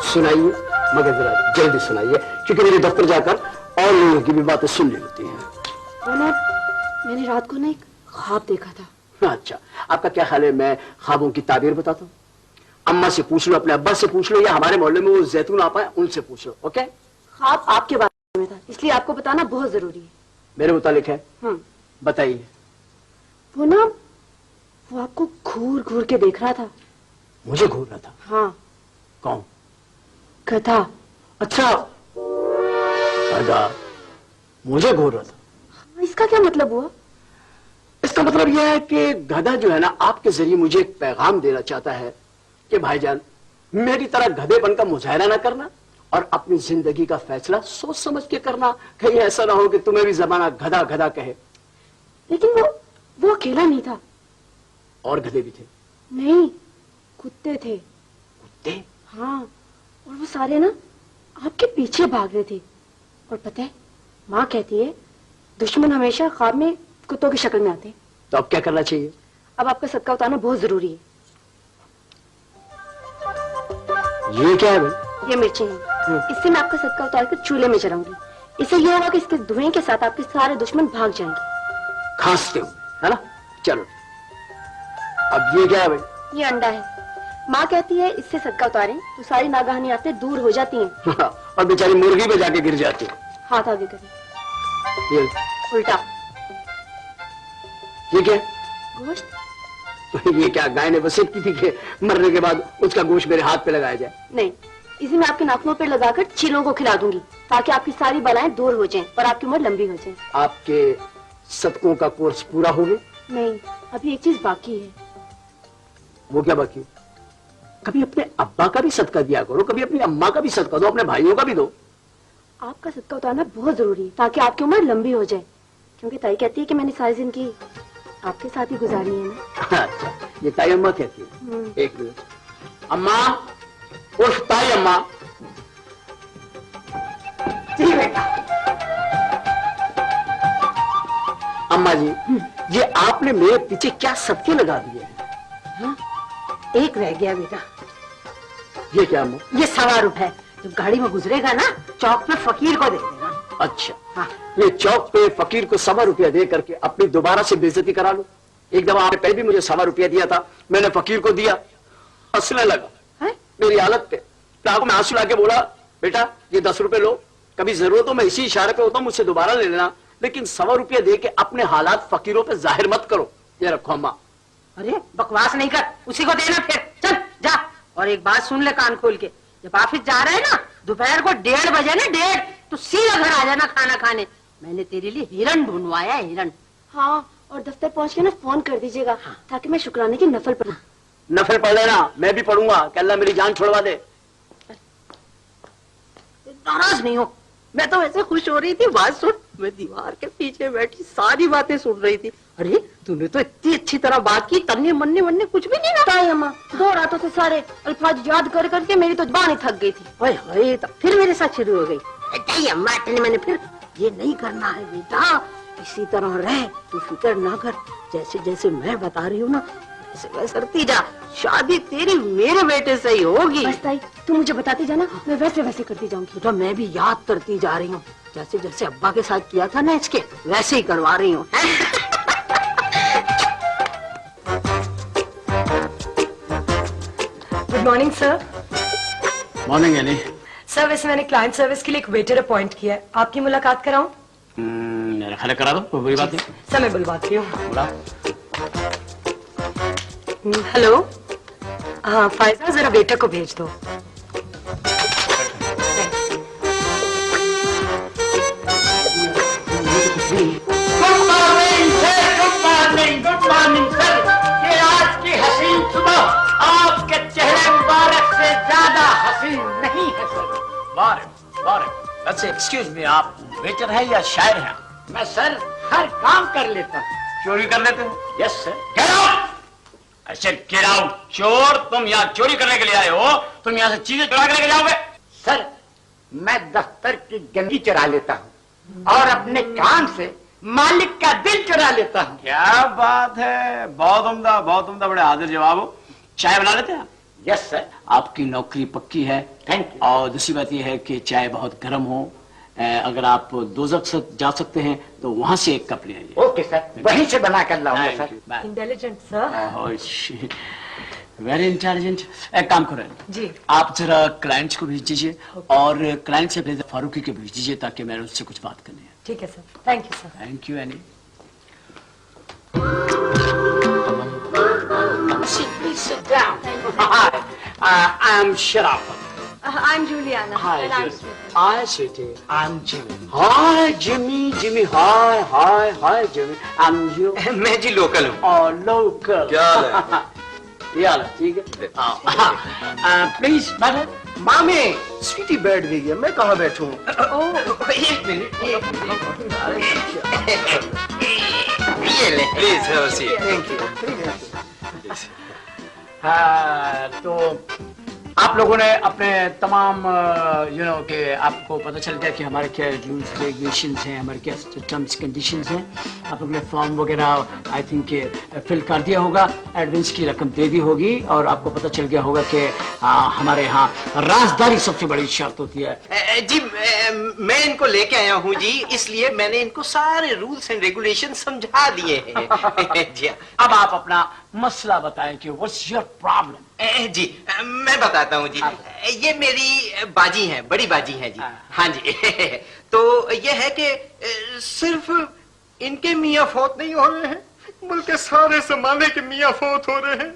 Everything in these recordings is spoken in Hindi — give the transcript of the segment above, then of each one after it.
सुनाइए, मगर जरा जल्दी सुनाइए, क्योंकि मेरे दफ्तर जाकर और लोगों की भी बातें सुननी होती हैं। मैंने रात को ना एक ख्वाब देखा था। अच्छा, आपका क्या ख्याल है मैं ख्वाबों की ताबीर बताता हूँ? अम्मा से पूछ लो, अपने अब्बा से पूछ लो, या हमारे मोहल्ले में वो जैतून आपा है उनसे पूछ लो। ओके? ख्वाब आपके बारे में था, इसलिए आपको बताना बहुत जरूरी है। मेरे मुतालिक है? बताइए। वो आपको घूर घूर के देख रहा था। मुझे घूर रहा था? हाँ। कौन? गधा। अच्छा, गधा मुझे घूर रहा था। इसका क्या मतलब हुआ? इसका मतलब यह है कि गधा जो है ना, आपके जरिए मुझे एक पैगाम देना चाहता है कि भाईजान, मेरी तरह गधे बनकर मुजाहरा ना करना और अपनी जिंदगी का फैसला सोच समझ के करना। कहीं ऐसा ना हो कि तुम्हें भी जमाना गधा गधा कहे। लेकिन वो अकेला नहीं था। और गधे भी थे? नहीं, कुत्ते थे। कुत्ते? हाँ, और वो सारे ना आपके पीछे भाग रहे थे। और पता है, माँ कहती है दुश्मन हमेशा ख्वाब में कुत्तों की शक्ल में आते हैं। तो अब क्या करना चाहिए? अब आपका सदका उतारना बहुत जरूरी है। ये क्या है भाई? ये मिर्चें हैं। इससे मैं आपका सदका उतार कर चूल्हे में जलाऊंगी। इससे यह होगा कि इसके धुएं के साथ आपके सारे दुश्मन भाग जाएंगे। खांसते हुए, है ना? चलो, अब ये क्या है भाई? ये अंडा है। माँ कहती है इससे सदका उतारें तो सारी नागहानी आते दूर हो जाती हैं। और बेचारी मुर्गी पे जाके गिर जाती है। हाथ आगे करें। ये उल्टा। ये क्या? गोश्त। ये क्या गाय ने वसीयत की थी कि मरने के बाद उसका गोश्त मेरे हाथ पे लगाया जाए? नहीं, इसे मैं आपके नाखूनों पर लगाकर चीलों को खिला दूंगी ताकि आपकी सारी बलाएं दूर हो जाएं और आपकी उम्र लंबी हो जाए। आपके सदकों का कोर्स पूरा हो गया? नहीं, अभी एक चीज बाकी है। वो क्या बाकी? कभी अपने अब्बा का भी सदका दिया करो, कभी अपनी अम्मा का भी सदका दो, अपने भाइयों का भी दो। आपका सदका उतारना बहुत जरूरी है ताकि आपकी उम्र लंबी हो जाए, क्योंकि ताई कहती है कि मैंने सारी जिंदगी आपके साथ ही गुजारी है ना। अच्छा, ये ताई अम्मा कहती है? एक मिनट, अम्मा, उस ताई अम्मा। जी बेटा। अम्मा जी, ये आपने मेरे पीछे क्या सदके लगा दिए हैं? हाँ? एक रह गया बेटा। ये क्या अम्मा? ये 1.25 रुपए जब गाड़ी में गुजरेगा ना, चौक पे फकीर को दे देना। अच्छा। हाँ। ये चौक पे फकीर को 1.25 रुपया दे करके अपनी दोबारा से बेइज्जती करा लो। एक दफा आपने पहले भी मुझे 1.25 रुपया दिया था, मैंने फकीर को दिया, हंसने लगा है? मेरी हालत पे। आंखों में आंसू लाके बोला, बेटा ये 10 रुपए लो, कभी जरूरत हो मैं इसी इशारे पे होता हूँ, मुझसे दोबारा ले लेना, लेकिन 1.25 रुपया दे के अपने हालात फकीरों पे जाहिर मत करो। ये रखो अम्मा। अरे बकवास नहीं कर, उसी को देना फिर। चल जा। और एक बात सुन ले कान खोल के, जब ऑफिस जा रहे हैं ना दोपहर को 1:30 बजे ना, 1:30 तो सीधा घर आ जाना खाना खाने। मैंने तेरे लिए हिरन ढूंढवाया है, हिरन। हाँ, और दफ्तर पहुंच के ना फोन कर दीजिएगा। हाँ। ताकि मैं शुक्राने की नफल पढ़ूं। नफल पढ़ लेना, मैं भी पढ़ूंगा कि अल्लाह मेरी जान छुड़वा दे। नाराज नहीं हो, मैं तो वैसे खुश हो रही थी। बात सुन, मैं दीवार के पीछे बैठी सारी बातें सुन रही थी। अरे तूने तो इतनी अच्छी तरह बात की, तन्ने मन्ने वन्ने कुछ भी नहीं ना। ताई अम्मा, 2 रातों से सारे अल्फाज याद कर करके मेरी तो जुबान ही थक गई थी। ओए होए, तब फिर मेरे साथ शुरू हो गई। ताई अम्मा तन्ने मन्ने, फिर ये नहीं करना है बेटा, इसी तरह रह, तू फिक्र ना कर। जैसे जैसे मैं बता रही हूँ ना वैसे वैसे करती जा, शादी तेरी मेरे बेटे से ही होगी। बस ताई, तू मुझे बताती जाना, मैं वैसे वैसे करती जाऊंगी। तो मैं भी याद करती जा रही हूँ, जैसे जैसे अब्बा के साथ किया था ना इसके, वैसे ही करवा रही हूँ। Good morning sir. Morning any. Sir वैसे मैंने क्लाइंट सर्विस के लिए एक वेटर अपॉइंट किया है, आपकी मुलाकात कराऊं? मेरा ख्याल करा दो, कोई बुरी बात नहीं। सर मैं बुलवाती हूँ। बुला। हेलो, हाँ फायजा जरा वेटर को भेज दो। Good morning sir. ये आज की हसीन सुबह आपके चेहरे मुबारक से ज्यादा हसीन नहीं है सर। मुबारक मुबारक। वैसे एक्सक्यूज मी, आप वेटर है या शायर हैं? मैं सर हर काम कर लेता हूँ। चोरी कर लेते हैं? Yes sir. Get out. अच्छा गेट आउट। चोर, तुम यहाँ चोरी करने के लिए आए हो, तुम यहाँ से चीजें चुरा के लेके जाओगे? सर मैं दफ्तर की गंदगी चुरा लेता हूँ और अपने काम से मालिक का दिल चुरा लेता हूँ। क्या बात है, बहुत उम्दा, बड़े हाजिर जवाब हो। चाय बना लेते हैं आप? Yes sir. आपकी नौकरी पक्की है। Thank you. और दूसरी बात यह है कि चाय बहुत गर्म हो। अगर आप दोजख से जा सकते हैं तो वहां से एक कप ले आइए। ओके सर, वहीं से बना कर लाऊंगा sir. Intelligent sir. Very intelligent. एक काम करें जी। आप जरा क्लाइंट्स को भेज दीजिए और क्लाइंट से पहले फारूकी को भेज दीजिए ताकि मैंने उससे कुछ बात करनी है। ठीक है sir, thank you sir. Thank you any. Sit down. Hi, I'm Sharafat. I'm Juliana. Hi, And I'm Juliana. Smita. Hi, Sweetie. I'm Jimmy. Hi, Jimmy. Hi, Jimmy. I'm you. मैं जी लोकल हूँ। Oh, local. क्या हाल है? ये हाल है, ठीक है। Please madam. मामी, स्वीटी बैठ गई है, मैं कहाँ बैठूं? एक मिनट, ये ले। Please have a seat. Thank you. हाँ, तो आप लोगों ने अपने तमाम कि आपको पता चल गया कि हमारे क्या रूल्स रेगुलेशंस हैं, हमारे क्या टर्म्स कंडीशंस हैं। आप लोगों ने फॉर्म वगैरह आई थिंक फिल कर दिया होगा, एडवांस की रकम दे दी होगी और आपको पता चल गया होगा कि हमारे यहाँ राजदारी सबसे बड़ी शर्त होती है। जी मैं इनको लेके आया हूँ जी, इसलिए मैंने इनको सारे रूल्स एंड रेगुलेशन समझा दिए हैं। जी अब आप अपना मसला बताएं कि व्हाट्स योर प्रॉब्लम। जी मैं बताता हूँ जी। ये मेरी बाजी हैं, बड़ी बाजी हैं जी। हाँ जी। तो ये है कि सिर्फ इनके मियाँ फौत नहीं हो रहे हैं, बल्कि सारे जमाने के मियाँ फौत हो रहे हैं।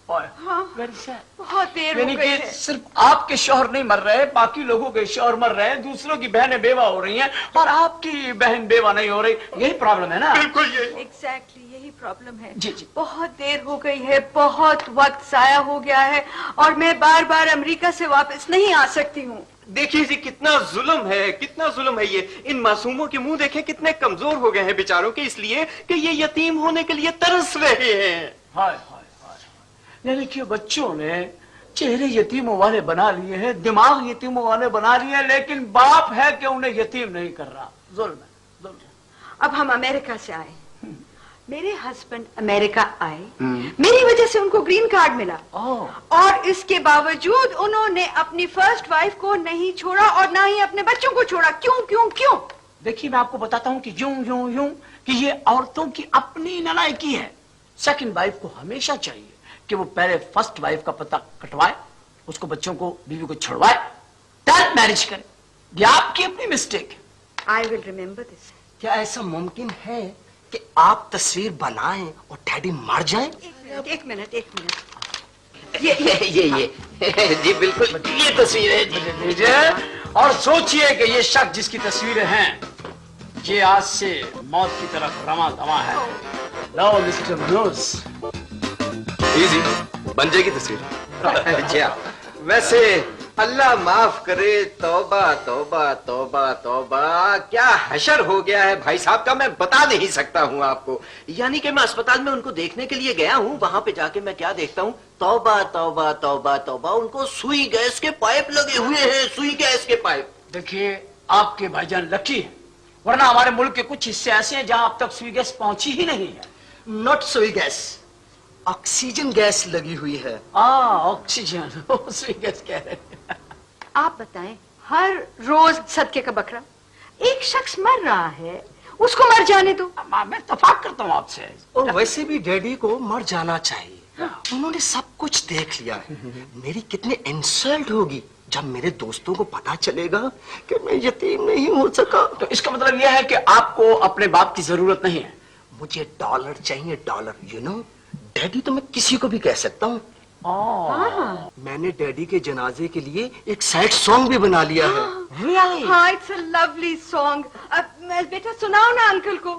बहुत देर हो यानी गई कि है। सिर्फ आपके शौहर नहीं मर रहे, बाकी लोगों के शौहर मर रहे हैं, दूसरों की बहनें बेवा हो रही हैं और आपकी बहन बेवा नहीं हो रही। यही प्रॉब्लम है ना? बिल्कुल ये। एग्जैक्टली यही प्रॉब्लम है। जी, जी। बहुत देर हो गई है, बहुत वक्त जाया हो गया है और मैं बार बार अमेरिका से वापस नहीं आ सकती हूँ। देखिए जी कितना जुल्म है, कितना जुल्म है ये। इन मासूमों के मुंह देखे कितने कमजोर हो गए हैं बेचारों के, इसलिए कि ये यतीम होने के लिए तरस रहे हैं। हाय हाय हाय। यानी कि बच्चों ने चेहरे यतीमों वाले बना लिए हैं, दिमाग यतीमों वाले बना लिए हैं, लेकिन बाप है कि उन्हें यतीम नहीं कर रहा। जुल्म है, जुल्म है। अब हम अमेरिका से आए, मेरे हस्बैंड अमेरिका आए, मेरी वजह से उनको ग्रीन कार्ड मिला और इसके बावजूद उन्होंने अपनी फर्स्ट वाइफ को नहीं छोड़ा और ना ही अपने बच्चों को छोड़ा। क्यों क्यों क्यों? देखिए मैं आपको बताता हूं कि यूं कि ये औरतों की अपनी नालायकी है। सेकंड वाइफ को हमेशा चाहिए कि वो पहले फर्स्ट वाइफ का पता कटवाए, उसको बच्चों को बीवी को छुड़वाए, तब मैरिज करे। ये आपकी अपनी मिस्टेक है। I will remember this. क्या ऐसा मुमकिन है कि आप तस्वीर बनाएं और डैडी मर जाएं? एक मिनट। ये जी बिल्कुल ये तस्वीर है जी। लीजिए और सोचिए कि ये शख्स जिसकी तस्वीरें हैं ये आज से मौत की तरफ रमा दमा है। लो मिस्टर ब्रूस। इजी बन जाएगी तस्वीर। जी वैसे अल्लाह माफ करे, तौबा तौबा तौबा तौबा, क्या हशर हो गया है भाई साहब का, मैं बता नहीं सकता हूँ आपको। यानी कि मैं अस्पताल में उनको देखने के लिए गया हूँ, वहां पे जाके मैं क्या देखता हूँ, तौबा तौबा तौबा तौबा, उनको सुई गैस के पाइप लगे हुए हैं, सुई गैस के पाइप। देखिए आपके भाईजान लकी है, वरना हमारे मुल्क के कुछ हिस्से ऐसे हैं जहां अब तक सुई गैस पहुंची ही नहीं है। नॉट सुई गैस, ऑक्सीजन गैस लगी हुई है। ऑक्सीजन सुई गैस कह रहे हैं। आप बताएं, हर रोज सदके का बकरा, एक शख्स मर रहा है, उसको मर जाने दो। मैं इत्तेफाक करता हूँ आपसे। और वैसे भी डैडी को मर जाना चाहिए, उन्होंने सब कुछ देख लिया है। मेरी कितनी इंसल्ट होगी जब मेरे दोस्तों को पता चलेगा कि मैं यतीम नहीं हो सका। तो इसका मतलब यह है कि आपको अपने बाप की जरूरत नहीं है। मुझे डॉलर चाहिए, डॉलर। यू नो डैडी तो मैं किसी को भी कह सकता हूँ। मैंने डैडी के जनाजे के लिए एक सैड सॉन्ग भी बना लिया है। Really? हाँ, इट्स अ लवली सॉन्ग। अब बेटा सुनाओ ना अंकल को।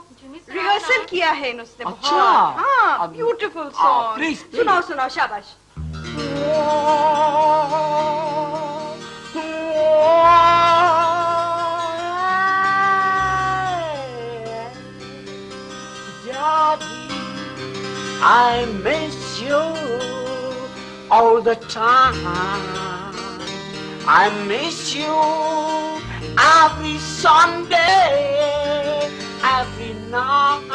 रिहर्सल किया है उसने। अच्छा। हाँ, ब्यूटीफुल सॉन्ग। please, please. सुनाओ सुनाओ, शाबाश। I miss you all the time. I miss you every Sunday. every night.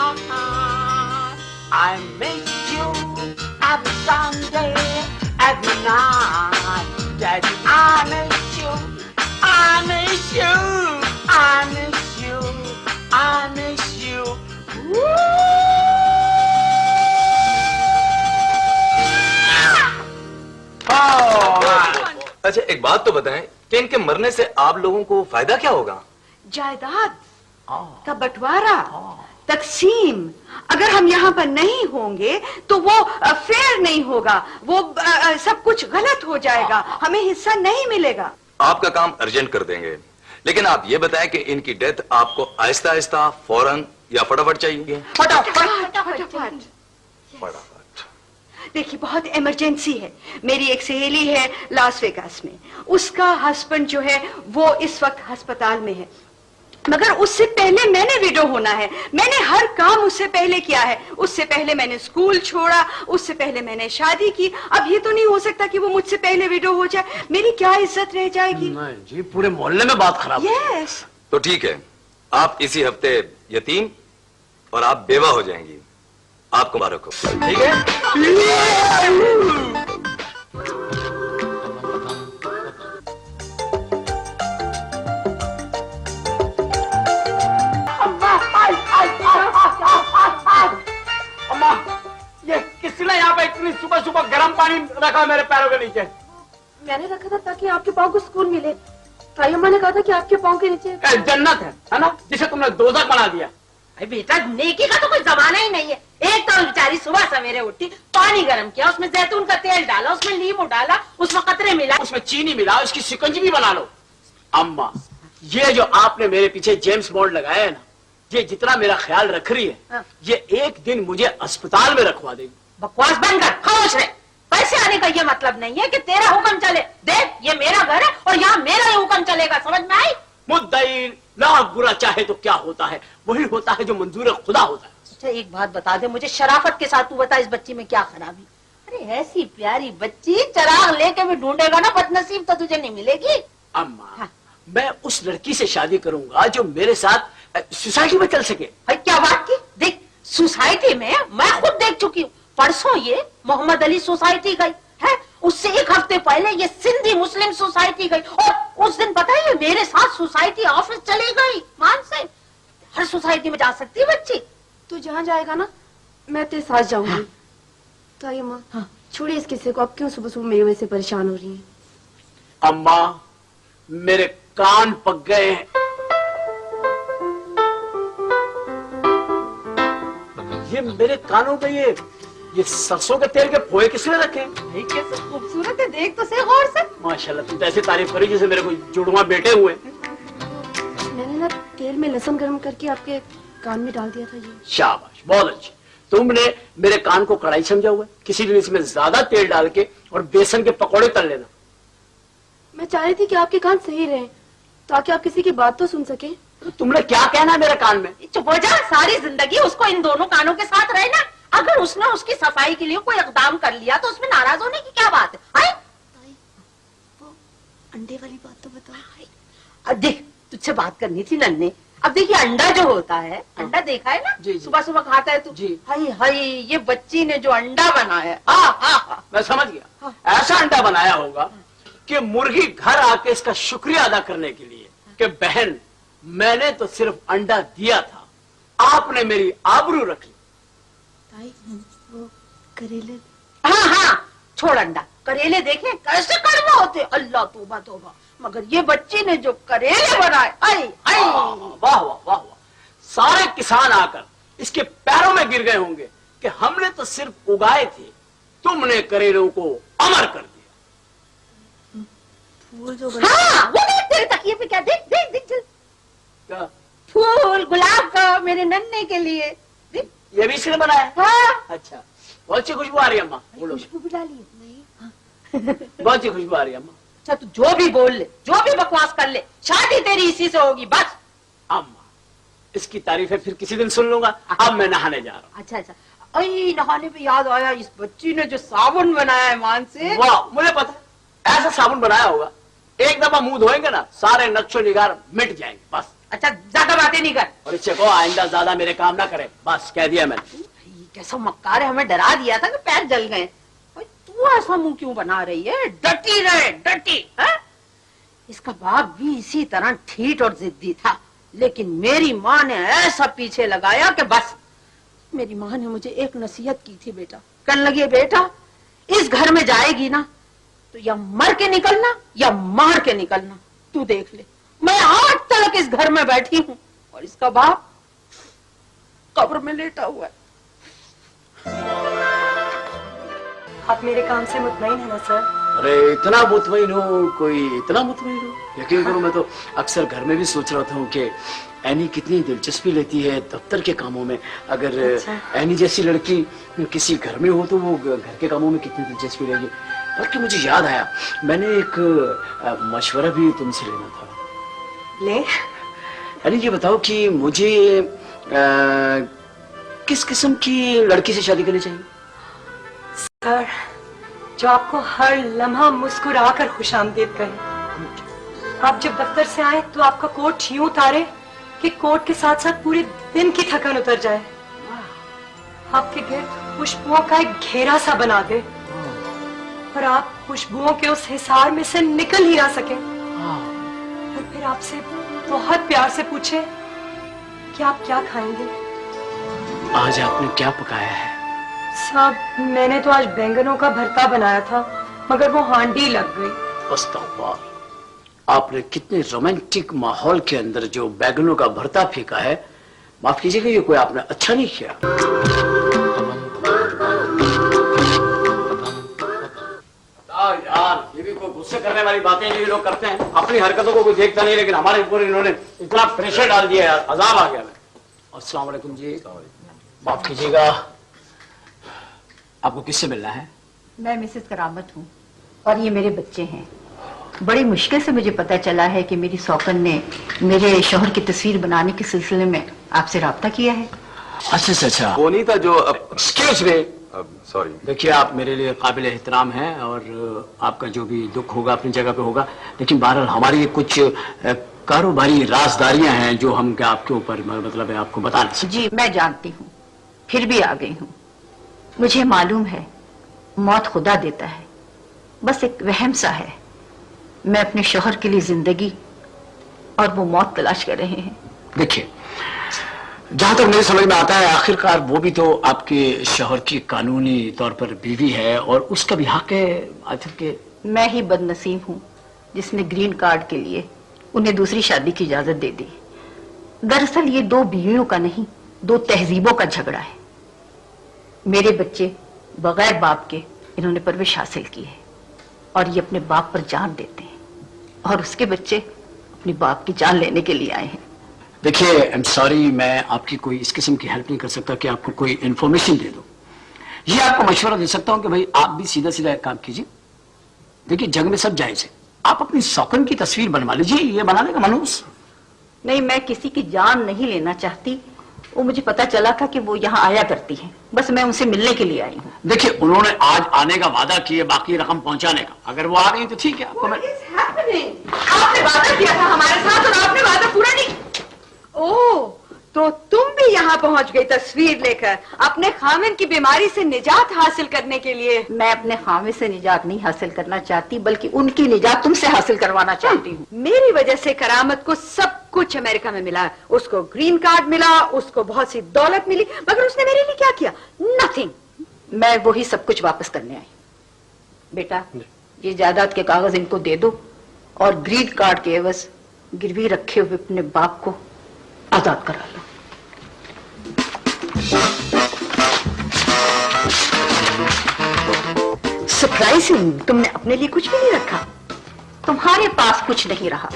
I miss you every Sunday, every night. Daddy, I miss you, I miss you, I miss you, I miss you. अच्छा एक बात तो बताएं कि इनके मरने से आप लोगों को फायदा क्या होगा? जायदाद का बंटवारा, तकसीम। अगर हम यहाँ पर नहीं होंगे तो वो फेयर नहीं होगा, वो सब कुछ गलत हो जाएगा, हमें हिस्सा नहीं मिलेगा। आपका काम अर्जेंट कर देंगे, लेकिन आप ये बताएं कि इनकी डेथ आपको आहिस्ता आहिस्ता, फौरन या फटाफट चाहिए? फटाफट। फटाफट। देखिए बहुत इमरजेंसी है। मेरी एक सहेली है लास वेगास में, उसका हस्बैंड जो है वो इस वक्त अस्पताल में है, मगर उससे पहले मैंने विडो होना है। मैंने हर काम उससे पहले किया है। उससे पहले मैंने स्कूल छोड़ा, उससे पहले मैंने शादी की। अब ये तो नहीं हो सकता कि वो मुझसे पहले विडो हो जाए, मेरी क्या इज्जत रह जाएगी? नहीं जी, पूरे मोहल्ले में बात खराब। यस। तो ठीक है, आप इसी हफ्ते यतीम और आप बेवा हो जाएंगी। आपको मुबारक हो। ठीक है। अम्मा, ये किसने यहाँ पे इतनी सुबह सुबह गर्म पानी रखा मेरे पैरों के नीचे? मैंने रखा था ताकि आपके पाँव को सुकून मिले। ताई अम्मा ने कहा था कि आपके पाँव के नीचे जन्नत है ना, जिसे तुमने दोज़ख बना दिया। बेटा नेकी का तो कोई जमाना ही नहीं है। एक तो बेचारी सुबह सवेरे उठी, पानी गर्म किया, उसमें जैतून का तेल डाला, उसमें नींबू डाला, उसमें कतरे मिला, उसमें चीनी मिला, उसकी शिकंजी बना लो। अम्मा, ये जो आपने मेरे पीछे जेम्स बॉन्ड लगाया है ना, ये जितना मेरा ख्याल रख रही है, ये एक दिन मुझे अस्पताल में रखवा देगी। बकवास बंद कर, खामोश रहे। पैसे आने का ये मतलब नहीं है कि तेरा हुक्म चले। देख ये मेरा घर है और यहाँ मेरा ही हुक्म चलेगा, समझ में आई? मुद्दई लाख बुरा चाहे तो क्या होता है, वही होता है जो मंजूर खुदा होता है। अच्छा एक बात बता दे मुझे शराफत के साथ, तू बता इस बच्ची में क्या खराबी? अरे ऐसी प्यारी बच्ची चिराग लेके भी ढूंढेगा ना, बदनसीब तो तुझे नहीं मिलेगी। अम्मा, हाँ। मैं उस लड़की से शादी करूंगा जो मेरे साथ सोसाइटी में चल सके। भाई क्या बात की? देख सोसाइटी में मैं खुद देख चुकी हूँ। परसों ये मोहम्मद अली सोसाइटी गई है, उससे एक हफ्ते पहले ये सिंधी मुस्लिम सोसाइटी गई, और उस दिन पता है मेरे साथ सोसाइटी ऑफिस चली गई। मान से हर सोसाइटी में जा सकती है बच्ची। तो जहाँ जाएगा ना मैं तेरे साथ जाऊंगी। हाँ। ताई अम्मा हाँ। छोड़िए इस किस्से को, आप क्यों सुबह सुबह मेरे वजह से परेशान हो रही हैं? अम्मा मेरे कान पक गए हैं। ये मेरे कानों पे ये सरसों के तेल के पोए किसने रखे? कैसे खूबसूरत है, देख तो सही गौर से। माशाल्लाह, तुम तो ऐसी तारीफ करी जैसे मेरे को जुड़वा बेटे हुए। मैंने ना तेल में लहसुन गर्म करके आपके कान में डाल दिया था। ये शाबाश, बहुत अच्छी। तुमने मेरे कान को कढ़ाई समझा हुआ है। किसी दिन इसमें ज्यादा तेल डाल के और बेसन के पकौड़े तल लेना। मैं चाह रही थी कि आपके कान सही रहे ताकि आप किसी की बात तो सुन सके। तो तुमने क्या कहना है मेरे कान में? चुप हो जा, सारी जिंदगी उसको इन दोनों कानों के साथ रहे ना। अगर उसने उसकी सफाई के लिए कोई इकदाम कर लिया तो उसमें नाराज होने की क्या बात है? वो अंडे वाली बात तो बताओ। अब देख तुझसे बात करनी थी नन्हे। अब देखिए अंडा जो होता है, अंडा देखा है ना, सुबह सुबह खाता है तू। हाय हाय ये बच्ची ने जो अंडा बनाया, मैं समझ गया। ऐसा अंडा बनाया होगा कि मुर्गी घर आके इसका शुक्रिया अदा करने के लिए कि बहन मैंने तो सिर्फ अंडा दिया था, आपने मेरी आबरू रखी। ताई वो करेले। हाँ छोड़ अंडा, करेले देखे कैसे कड़वा होते। अल्लाह तौबा तौबा, मगर ये बच्ची ने जो करेले बनाए, वाह वाह वाह वाह। सारे किसान आकर इसके पैरों में गिर गए होंगे कि हमने तो सिर्फ उगाए थे, तुमने करेलों को अमर कर दिया। फूल जो हाँ, वो देख तेरे तकिए पे क्या, देख देख देख चल। क्या फूल गुलाब का मेरे नन्हे के लिए। देख ये भी इसने बनाया? हाँ। अच्छा, बहुत सी खुशबू आ रही है अम्मा। बोलो। खुशबू भी डाली नहीं? बहुत सी खुशबू आ रही है अम्मा। अच्छा तू जो भी बोल ले, जो भी बकवास कर ले, शादी तेरी इसी से होगी बस। अम्मा इसकी तारीफें फिर किसी दिन सुन लूंगा। अब मैं नहाने जा रहा हूँ। अच्छा अच्छा, अरे नहाने पे याद आया, इस बच्ची ने जो साबुन बनाया है मान से। वाह, मुझे पता है ऐसा साबुन बनाया होगा, एक दफा मुंह धोएंगे ना सारे नक्शो निगार मिट जाएंगे बस। अच्छा ज्यादा बात बातें नहीं कर। और इससे को आइंदा ज्यादा मेरे काम ना करे, बस कह दिया मैंने। कैसा मक्कार है, हमें डरा दिया था कि पैर जल गए। तू ऐसा मुंह क्यों बना रही है? डटी रहे, डटी है? इसका बाप भी इसी तरह ठीठ और जिद्दी था, लेकिन मेरी माँ ने ऐसा पीछे लगाया कि बस। मेरी माँ ने मुझे एक नसीहत की थी, बेटा कहने लगी, बेटा इस घर में जाएगी ना तो या मर के निकलना या मार के निकलना, तू देख ले। मैं आज तक इस घर में बैठी हूँ और इसका बाप कब्र में लेटा हुआ है। आप मेरे काम से मुतमईन है ना सर? अरे इतना मुतमईन हो, कोई इतना मुतमईन हो? यकीन करो मैं तो अक्सर घर में भी सोच रहा था कि एनी कितनी दिलचस्पी लेती है दफ्तर के कामों में। अगर एनी जैसी लड़की किसी घर में हो तो वो घर के कामों में कितनी दिलचस्पी लेगी। बल्कि मुझे याद आया, मैंने एक मशवरा भी तुमसे लेना था। ले? अरे ये बताओ कि मुझे किस किस्म की लड़की से शादी करनी चाहिए? सर, जो आपको हर लम्हा मुस्कुरा कर खुशामदीद करे। आप जब दफ्तर से आए तो आपका कोट यूं उतारे कि कोट के साथ साथ पूरे दिन की थकान उतर जाए। आपके गिर्द खुशबुओं का एक घेरा सा बना दे और आप खुशबुओं के उस हिसार में से निकल ही ना सके। और फिर आपसे बहुत प्यार से पूछे कि आप क्या खाएंगे। आज आपने क्या पकाया है? साहब, मैंने तो आज बैंगनों का भरता बनाया था, मगर वो हांडी लग गई। अस्तगफुर, आपने कितने रोमांटिक माहौल के अंदर जो बैगनों का भरता फेंका है। माफ कीजिएगा, ये कोई आपने अच्छा नहीं किया। यार, ये भी कोई गुस्से करने वाली बातें ये लोग करते हैं। अपनी हरकतों को कोई देखता नहीं, लेकिन हमारे ऊपर इन्होंने इतना प्रेशर डाल दिया यार, अजाब आ गया। अस्सलाम वालेकुम जी, माफ कीजिएगा, आपको किससे मिलना है? मैं मिसेस करामत हूँ और ये मेरे बच्चे हैं। बड़ी मुश्किल से मुझे पता चला है कि मेरी सौकन ने मेरे शौहर की तस्वीर बनाने के सिलसिले में आपसे राब्ता किया है। अच्छा अच्छा, वो नहीं था जो एक्सक्यूज मी, सॉरी। देखिए आप मेरे लिए काबिल एहतराम हैं और आपका जो भी दुख होगा अपनी जगह पे होगा, लेकिन बहरहाल हमारी कुछ कारोबारी राजदारियां हैं जो हम क्या आपके ऊपर मतलब है आपको बता नहीं सकते। जी मैं जानती हूँ, फिर भी आ गई हूँ। मुझे मालूम है मौत खुदा देता है, बस एक वहम सा है। मैं अपने शौहर के लिए जिंदगी और वो मौत तलाश कर रहे हैं। देखिए, जहां तक मेरी समझ में आता है, आखिरकार वो भी तो आपके शौहर की कानूनी तौर पर बीवी है और उसका भी हक है। आखिर के मैं ही बदनसीब हूँ जिसने ग्रीन कार्ड के लिए उन्हें दूसरी शादी की इजाजत दे दी। दरअसल ये दो बीवियों का नहीं, दो तहजीबों का झगड़ा है। मेरे बच्चे बगैर बाप के इन्होंने परवरिश हासिल की है और ये अपने बाप पर जान देते हैं, और उसके बच्चे अपने बाप की जान लेने के लिए आए हैं। देखिए, आई एम सॉरी, मैं आपकी कोई इस किस्म की हेल्प नहीं कर सकता कि आपको कोई इंफॉर्मेशन दे दो। ये आपको मशवरा दे सकता हूं कि भाई आप भी सीधा सीधा एक काम कीजिए। देखिए, जंग में सब जायज है, आप अपनी सौकन की तस्वीर बनवा लीजिए, ये बनाने का मनूस। नहीं, मैं किसी की जान नहीं लेना चाहती। वो मुझे पता चला था कि वो यहाँ आया करती है, बस मैं उनसे मिलने के लिए आई हूँ। देखिए, उन्होंने आज आने का वादा किया, बाकी रकम पहुंचाने का। अगर वो आ गई तो ठीक है। आपको मैं आपने वादा किया था हमारे साथ और आपने वादा पूरा नहीं। ओह, तो तुम भी यहाँ पहुँच गई तस्वीर लेकर अपने खामिन की बीमारी से निजात हासिल करने के लिए। मैं अपने खामिन से निजात नहीं हासिल करना चाहती, बल्कि उनकी निजात तुमसे हासिल करवाना चाहती हूँ। मेरी वजह से करामत को सब कुछ अमेरिका में मिला। उसको ग्रीन कार्ड मिला, उसको बहुत सी दौलत मिली, मगर उसने मेरे लिए क्या किया? नथिंग। मैं वही सब कुछ वापस करने आई। बेटा, ये जायदाद के कागज इनको दे दो और ग्रीन कार्ड के एवज गिरवी रखे हुए अपने बाप को आजाद करा लो। सरप्राइजिंग, तुमने अपने लिए कुछ भी नहीं रखा। तुम्हारे पास कुछ नहीं रहा,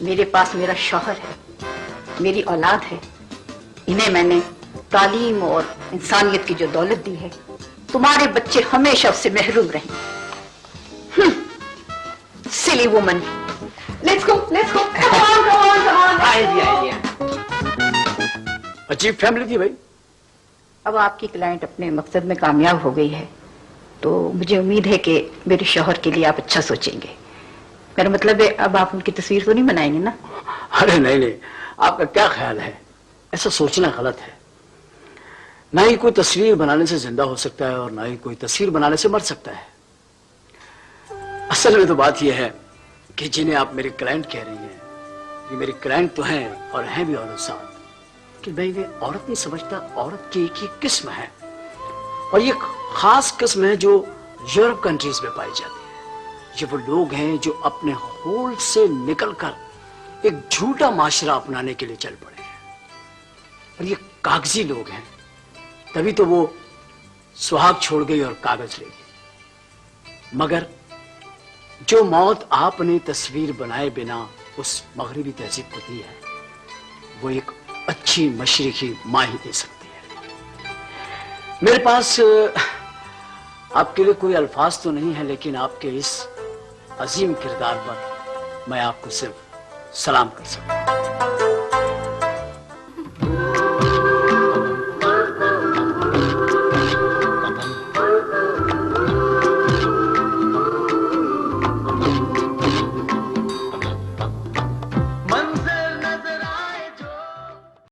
मेरे पास मेरा शौहर है, मेरी औलाद है। इन्हें मैंने तालीम और इंसानियत की जो दौलत दी है, तुम्हारे बच्चे हमेशा उससे महरूम रहे। Silly woman. Let's go, let's go. Come on, come on, come on. Idea अजीब फैमिली थी भाई। अब आपकी क्लाइंट अपने मकसद में कामयाब हो गई है, तो मुझे उम्मीद है कि मेरे शौहर के लिए आप अच्छा सोचेंगे। मेरा मतलब है, अब आप उनकी तस्वीर तो नहीं बनाएंगे ना? अरे नहीं नहीं, आपका क्या ख्याल है? ऐसा सोचना गलत है। ना ही कोई तस्वीर बनाने से जिंदा हो सकता है और ना ही कोई तस्वीर बनाने से मर सकता है। असल में तो बात यह है कि जिन्हें आप मेरे क्लाइंट कह रही हैं, ये मेरे क्लाइंट तो हैं और हैं भी औरत साथ, कि मैं ये औरत नहीं समझता, औरत की एक ही किस्म है और ये खास किस्म है जो यूरोप कंट्रीज में पाई जाती है। ये वो लोग हैं जो अपने होल से निकलकर एक झूठा माशरा अपनाने के लिए चल पड़े हैं और ये कागजी लोग हैं, तभी तो वो सुहाग छोड़ गई और कागज ले गई। मगर जो मौत आपने तस्वीर बनाए बिना उस मगरिबी तहजीब को दी है, वो एक अच्छी मशरिकी माँ ही दे सकती है। मेरे पास आपके लिए कोई अल्फाज तो नहीं है, लेकिन आपके इस अजीम किरदार पर मैं आपको सिर्फ सलाम कर सकता हूं।